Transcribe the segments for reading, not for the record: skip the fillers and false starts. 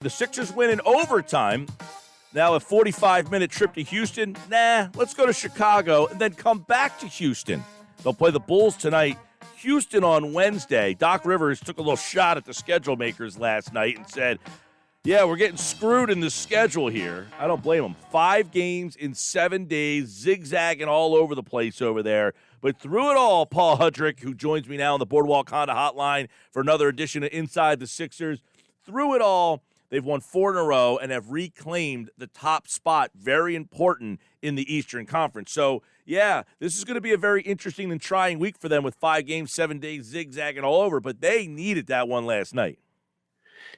The Sixers win in overtime. Now a 45-minute trip to Houston. Let's go to Chicago and then come back to Houston. They'll play the Bulls tonight. Houston on Wednesday. Doc Rivers took a little shot at the schedule makers last night and said, yeah, we're getting screwed in the schedule here. I don't blame him. 5 games in 7 days, zigzagging all over the place over there. But through it all, Paul Hudrick, who joins me now on the Boardwalk Honda Hotline for another edition of Inside the Sixers, through it all, they've won 4 in a row and have reclaimed the top spot, very important in the Eastern Conference. So, yeah, this is going to be a very interesting and trying week for them with 5 games, 7 days, zigzagging all over. But they needed that one last night.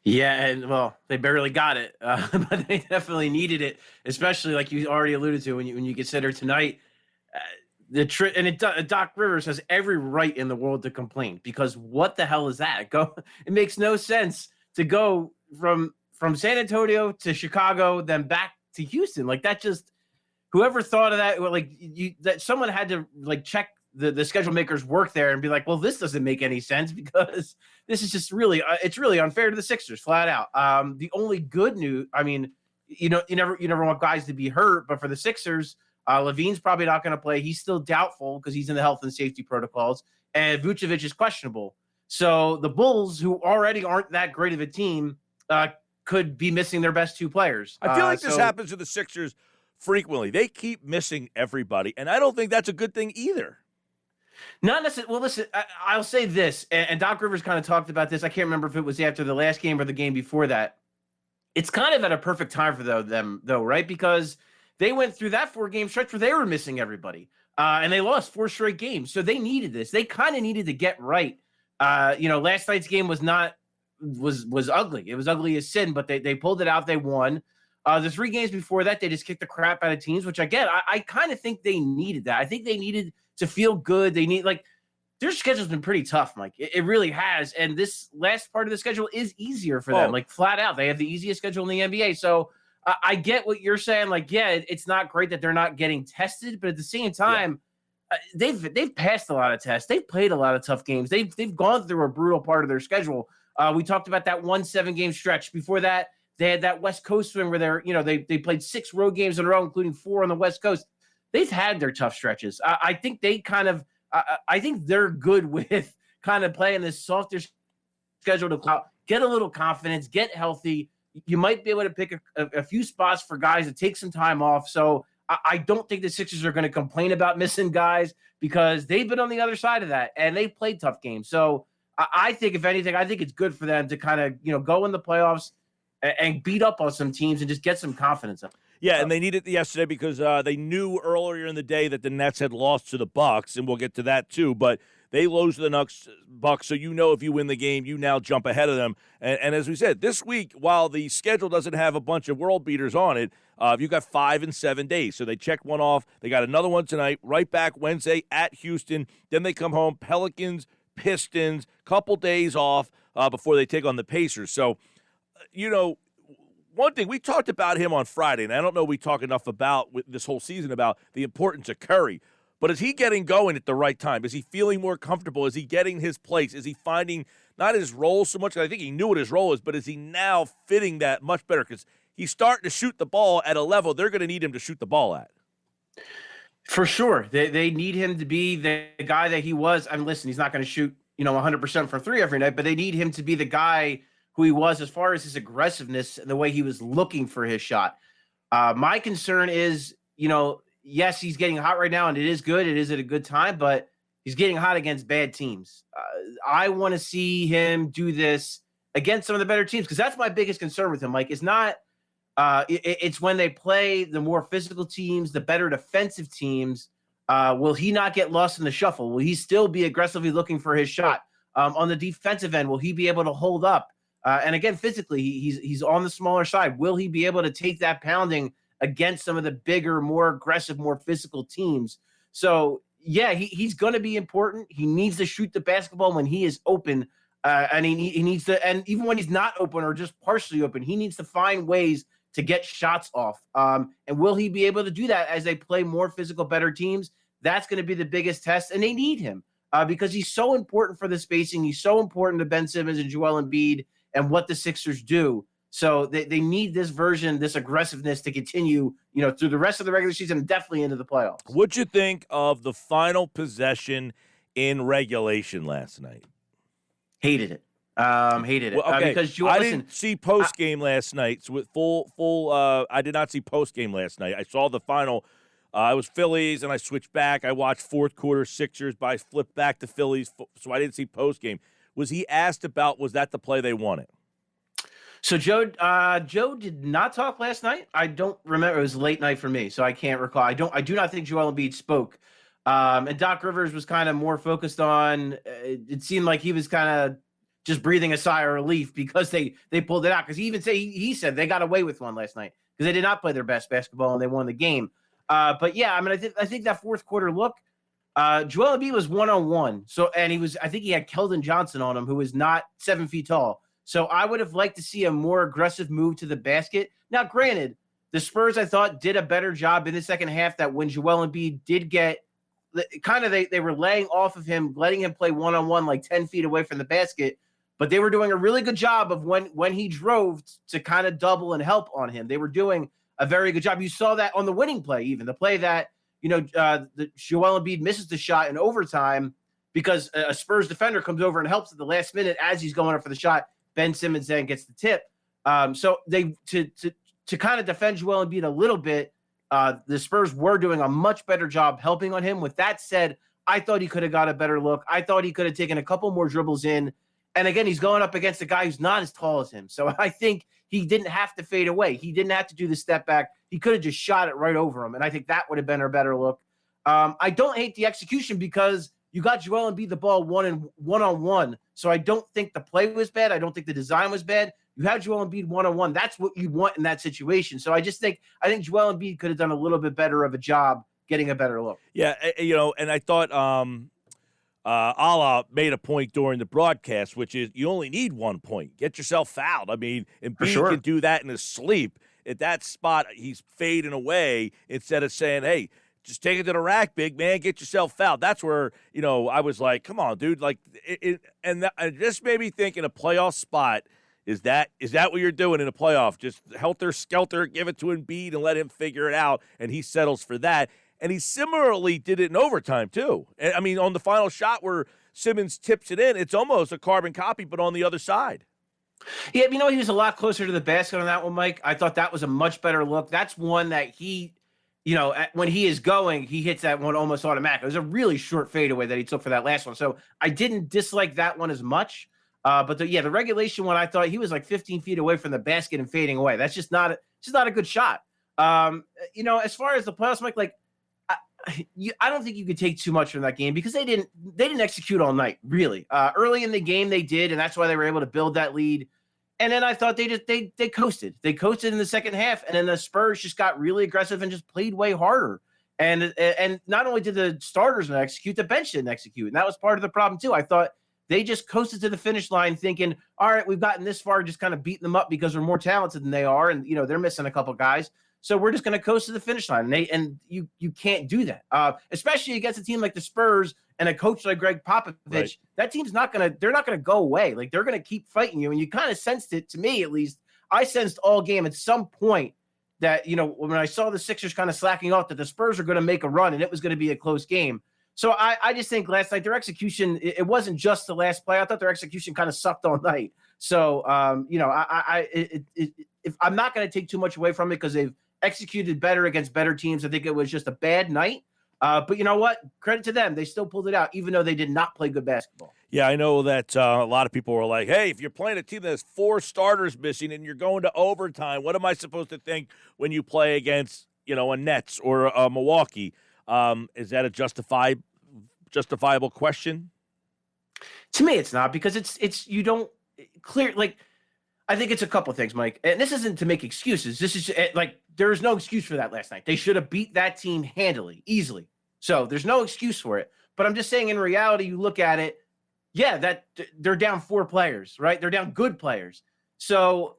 Yeah, and, well, they barely got it, but they definitely needed it, especially like you already alluded to when you consider tonight. Doc Rivers has every right in the world to complain because what the hell is that? It makes no sense to go from San Antonio to Chicago, then back to Houston. Like that just whoever thought of that, that someone had to check the schedule makers work there and be like, well, this doesn't make any sense because this is just really it's really unfair to the Sixers, flat out. The only good news, I mean, you never want guys to be hurt, but for the Sixers, Levine's probably not going to play. He's still doubtful because he's in the health and safety protocols, and Vucevic is questionable. So the Bulls, who already aren't that great of a team, could be missing their best 2 players. I feel like this happens to the Sixers frequently. They keep missing everybody, and I don't think that's a good thing either. Not necessarily. Well, listen, I'll say this, and Doc Rivers kind of talked about this. I can't remember if it was after the last game or the game before that. It's kind of at a perfect time for them, though, right? Because they went through that 4-game stretch where they were missing everybody, and they lost 4 straight games. So they needed this. They kind of needed to get right. Last night's game was ugly. It was ugly as sin, but they pulled it out. They won. The 3 games before that, they just kicked the crap out of teams, which I kind of think they needed that. I think they needed to feel good. They need their schedule's been pretty tough, Mike. It really has. And this last part of the schedule is easier for them. Flat out, they have the easiest schedule in the NBA. So I get what you're saying. It's not great that they're not getting tested, but at the same time, they've passed a lot of tests. They've played a lot of tough games. They've gone through a brutal part of their schedule. We talked about that 1 7-game stretch. Before that, they had that West Coast swing where they played 6 road games in a row, including 4 on the West Coast. They've had their tough stretches. I think I think they're good with kind of playing this softer schedule to get a little confidence, get healthy. You might be able to pick a few spots for guys to take some time off. So I don't think the Sixers are going to complain about missing guys because they've been on the other side of that and they played tough games. So I think, if anything, I think it's good for them to kind of, go in the playoffs and beat up on some teams and just get some confidence up. Yeah, and they needed it yesterday because they knew earlier in the day that the Nets had lost to the Bucks, and we'll get to that too. But they lose to the Bucks, so if you win the game, you now jump ahead of them. And as we said, this week, while the schedule doesn't have a bunch of world beaters on it, you've got 5 in 7 days. So they checked one off. They got another one tonight, right back Wednesday at Houston. Then they come home, Pelicans, Pistons, couple days off before they take on the Pacers. So, one thing, we talked about him on Friday, and I don't know we talk enough about with this whole season about the importance of Curry. But is he getting going at the right time? Is he feeling more comfortable? Is he getting his place? Is he finding not his role so much? I think he knew what his role is, but is he now fitting that much better? Because he's starting to shoot the ball at a level they're going to need him to shoot the ball at. For sure. They need him to be the guy that he was. I mean, listen, he's not going to shoot 100% for 3 every night, but they need him to be the guy who he was as far as his aggressiveness and the way he was looking for his shot. My concern is, yes, he's getting hot right now, and it is good. It is at a good time, but he's getting hot against bad teams. I want to see him do this against some of the better teams because that's my biggest concern with him. It's not it's when they play the more physical teams, the better defensive teams. Will he not get lost in the shuffle? Will he still be aggressively looking for his shot? On the defensive end, will he be able to hold up? And again, physically, he's on the smaller side. Will he be able to take that pounding against some of the bigger, more aggressive, more physical teams? So, yeah, he's going to be important. He needs to shoot the basketball when he is open. And he needs to, and even when he's not open or just partially open, he needs to find ways to get shots off. And will he be able to do that as they play more physical, better teams? That's going to be the biggest test, and they need him because he's so important for the spacing. He's so important to Ben Simmons and Joel Embiid and what the Sixers do. So they need this version, this aggressiveness to continue, through the rest of the regular season and definitely into the playoffs. What'd you think of the final possession in regulation last night? Hated it. Hated it. Well, okay. Because I didn't see post game last night. So with full. I did not see post game last night. I saw the final. I was Phillies, and I switched back. I watched fourth quarter Sixers, but I flipped back to Phillies, so I didn't see post game. Was he asked about? Was that the play they wanted? So Joe did not talk last night. I don't remember. It was late night for me, so I can't recall. I do not think Joel Embiid spoke. And Doc Rivers was kind of more focused on. It seemed like he was kind of just breathing a sigh of relief because they pulled it out. Because he said they got away with one last night because they did not play their best basketball and they won the game. But yeah, I mean, I think that fourth quarter look, Joel Embiid was 1-on-1. So, and I think he had Keldon Johnson on him, who is not 7 feet tall. So I would have liked to see a more aggressive move to the basket. Now, granted, the Spurs, I thought, did a better job in the second half that when Joel Embiid did get kind of, they were laying off of him, letting him play 1-on-1 like 10 feet away from the basket. But they were doing a really good job of when he drove to kind of double and help on him. They were doing a very good job. You saw that on the winning play, even the play that, the Joel Embiid misses the shot in overtime because a Spurs defender comes over and helps at the last minute as he's going up for the shot. Ben Simmons then gets the tip. So they to kind of defend Joel Embiid a little bit, the Spurs were doing a much better job helping on him. With that said, I thought he could have got a better look. I thought he could have taken a couple more dribbles in. And again, he's going up against a guy who's not as tall as him. So I think he didn't have to fade away. He didn't have to do the step back. He could have just shot it right over him. And I think that would have been a better look. I don't hate the execution because you got Joel Embiid the ball one-on-one. So I don't think the play was bad. I don't think the design was bad. You had Joel Embiid one-on-one. That's what you want in that situation. So I think Joel Embiid could have done a little bit better of a job getting a better look. Yeah, and I thought Allah made a point during the broadcast, which is you only need 1 point. Get yourself fouled. I mean, Embiid can do that in his sleep. At that spot, he's fading away instead of saying, hey, just take it to the rack, big man. Get yourself fouled. That's where, I was like, come on, dude. Like, it just made me think in a playoff spot, is that what you're doing in a playoff? Just helter-skelter, give it to Embiid and let him figure it out, and he settles for that. And he similarly did it in overtime, too. I mean, on the final shot where Simmons tips it in, it's almost a carbon copy, but on the other side. Yeah, he was a lot closer to the basket on that one, Mike. I thought that was a much better look. That's one that he, when he is going, he hits that one almost automatic. It was a really short fadeaway that he took for that last one. So I didn't dislike that one as much. But the regulation one, I thought he was like 15 feet away from the basket and fading away. That's just not a good shot. As far as the playoffs, Mike, like, I don't think you could take too much from that game because they didn't execute all night, really. Early in the game they did, and that's why they were able to build that lead. And then I thought they coasted. They coasted in the second half, and then the Spurs just got really aggressive and just played way harder. And not only did the starters not execute, the bench didn't execute, and that was part of the problem too. I thought they just coasted to the finish line, thinking, "All right, we've gotten this far, just kind of beating them up because we're more talented than they are, and they're missing a couple guys." So we're just going to coast to the finish line, and you can't do that, especially against a team like the Spurs and a coach like Greg Popovich. Right. That team's they're not going to go away. Like, they're going to keep fighting you, and you kind of sensed it, to me at least. I sensed all game at some point that when I saw the Sixers kind of slacking off, that the Spurs are going to make a run and it was going to be a close game. So I just think last night their execution, it wasn't just the last play. I thought their execution kind of sucked all night. So if I'm not going to take too much away from it because they've executed better against better teams. I think it was just a bad night. But you know what? Credit to them. They still pulled it out, even though they did not play good basketball. Yeah, I know that a lot of people were like, hey, if you're playing a team that has 4 starters missing and you're going to overtime, what am I supposed to think when you play against, a Nets or a Milwaukee? Is that a justifiable question? To me, it's not, because it's you don't clear, like, I think it's a couple of things, Mike. And this isn't to make excuses. This is like, there's no excuse for that last night. They should have beat that team handily, easily. So there's no excuse for it. But I'm just saying, in reality, you look at it, yeah, that they're down 4 players, right? They're down good players. So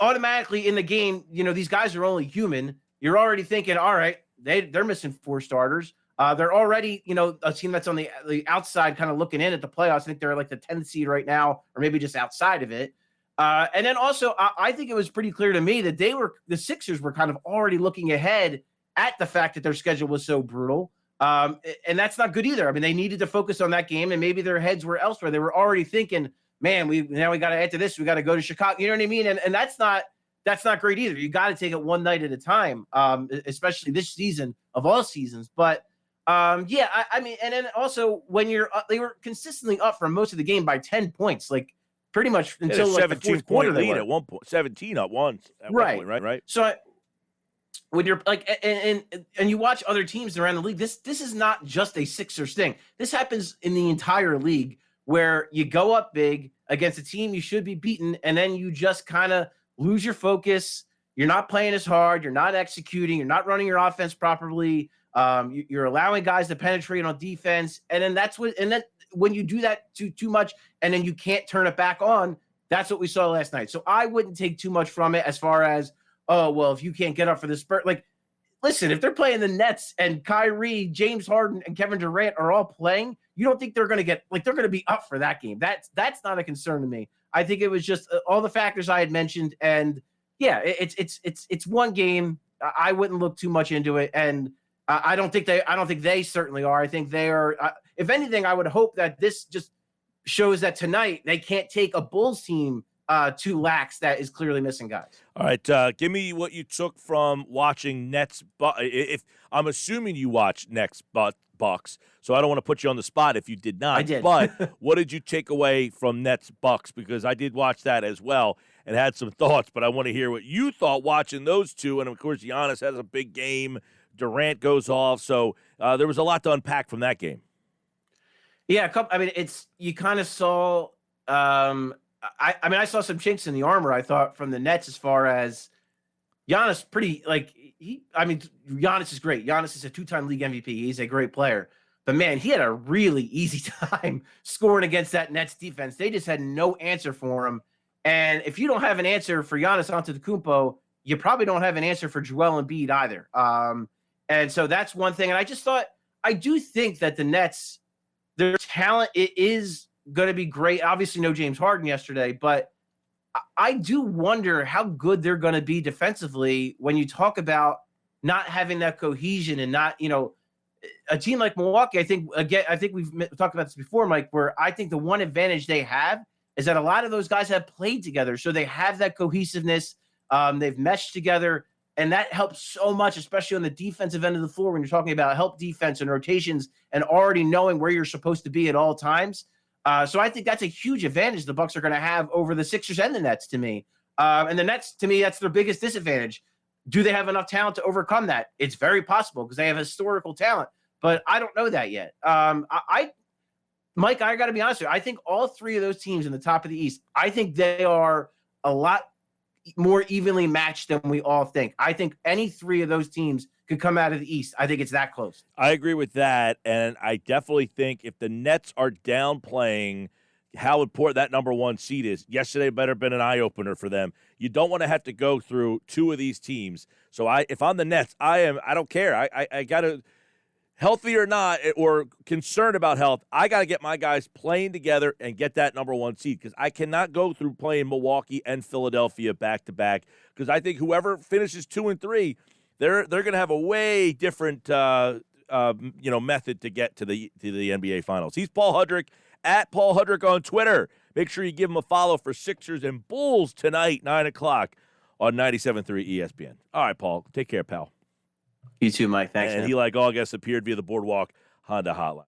automatically in the game, these guys are only human. You're already thinking, all right, they're missing 4 starters. They're already, a team that's on the outside kind of looking in at the playoffs. I think they're like the 10th seed right now, or maybe just outside of it. And then also, I think it was pretty clear to me that the Sixers were kind of already looking ahead at the fact that their schedule was so brutal. And that's not good either. I mean, they needed to focus on that game, and maybe their heads were elsewhere. They were already thinking, man, we got to enter this. We got to go to Chicago. You know what I mean? And that's not great either. You got to take it one night at a time, especially this season of all seasons. But I mean, and then also when they were consistently up for most of the game by 10 points, like pretty much until like the fourth quarter. Lead at one point, 17 up once. At right. One point, right. So when you're like, and you watch other teams around the league, this is not just a Sixers thing. This happens in the entire league where you go up big against a team you should be beaten, and then you just kind of lose your focus. You're not playing as hard. You're not executing. You're not running your offense properly. You're allowing guys to penetrate on defense, and then when you do that too much, and then you can't turn it back on, that's what we saw last night. So I wouldn't take too much from it as far as, oh, well, if you can't get up for the Spurs, like, listen, if they're playing the Nets and Kyrie, James Harden, and Kevin Durant are all playing, you don't think they're going to be up for that game. That's not a concern to me. I think it was just all the factors I had mentioned, and yeah, it's one game. I wouldn't look too much into it, and I don't think they certainly are. I think they are. If anything, I would hope that this just shows that tonight they can't take a Bulls team too lax that is clearly missing guys. All right, give me what you took from watching Nets. If I'm assuming you watched Nets Bucks, so I don't want to put you on the spot if you did not. I did. But what did you take away from Nets Bucks? Because I did watch that as well and had some thoughts, but I want to hear what you thought watching those two. And of course, Giannis has a big game. Durant goes off, so there was a lot to unpack from that game. Yeah, I mean, you kind of saw. I saw some chinks in the armor, I thought, from the Nets as far as Giannis. Giannis is great. Giannis is a 2-time league MVP. He's a great player, but man, he had a really easy time scoring against that Nets defense. They just had no answer for him. And if you don't have an answer for Giannis Antetokounmpo, you probably don't have an answer for Joel Embiid either. And so that's one thing. And I do think that the Nets, their talent, it is going to be great. Obviously, no James Harden yesterday, but I do wonder how good they're going to be defensively when you talk about not having that cohesion and not, a team like Milwaukee. I think we've talked about this before, Mike, where I think the one advantage they have is that a lot of those guys have played together. So they have that cohesiveness. They've meshed together, and that helps so much, especially on the defensive end of the floor when you're talking about help defense and rotations and already knowing where you're supposed to be at all times. So I think that's a huge advantage the Bucks are going to have over the Sixers and the Nets to me. And the Nets, to me, that's their biggest disadvantage. Do they have enough talent to overcome that? It's very possible because they have historical talent, but I don't know that yet. Mike, I got to be honest with you. I think all three of those teams in the top of the East, I think they are a lot more evenly matched than we all think. I think any three of those teams could come out of the East. I think it's that close. I agree with that, and I definitely think if the Nets are downplaying how important that number one seed is, yesterday better have been an eye-opener for them. You don't want to have to go through two of these teams. So if I'm the Nets, I don't care. I got to, healthy or not, or concerned about health, I got to get my guys playing together and get that number one seed because I cannot go through playing Milwaukee and Philadelphia back-to-back because I think whoever finishes 2 and 3, they're going to have a way different method to get to the NBA Finals. He's Paul Hudrick at Paul Hudrick on Twitter. Make sure you give him a follow for Sixers and Bulls tonight, 9 o'clock on 97.3 ESPN. All right, Paul. Take care, pal. You too, Mike. Thanks. And man. he, like all guests, appeared via the Boardwalk Honda Hotline.